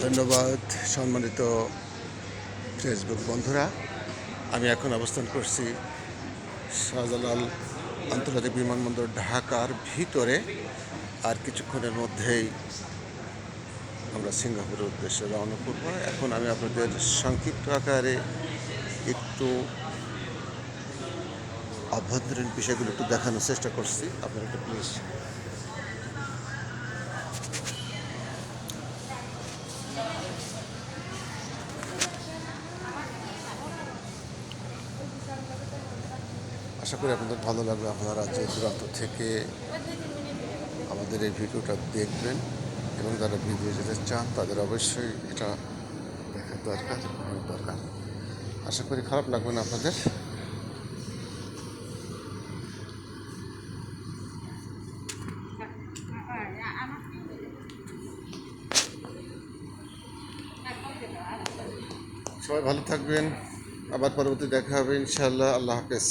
ধন্যবাদ সম্মানিত ফেসবুক বন্ধুরা। আমি এখন অবস্থান করছি শাহজালাল আন্তর্জাতিক বিমানবন্দর ঢাকার ভিতরে। আর কিছুক্ষণের মধ্যেই আমরা সিঙ্গাপুরের উদ্দেশ্যে রওনা করব। এখন আমি আপনাদের সংক্ষিপ্ত আকারে একটু অভ্যন্তরীণ বিষয়গুলো একটু দেখানোর চেষ্টা করছি। আপনারা একটু প্লিজ আশা করি আপনাদের ভালো লাগবে। আপনারা যে দূরান্ত থেকে আমাদের এই ভিডিওটা দেখবেন এবং যারা ভিডিও যেতে চান তাদের অবশ্যই এটা দেখার দরকার, অনেক দরকার। আশা করি খারাপ লাগবে না আপনাদের। সবাই ভালো থাকবেন, আবার পরবর্তী দেখা হবে ইনশাআল্লাহ। আল্লাহ হাফেজ।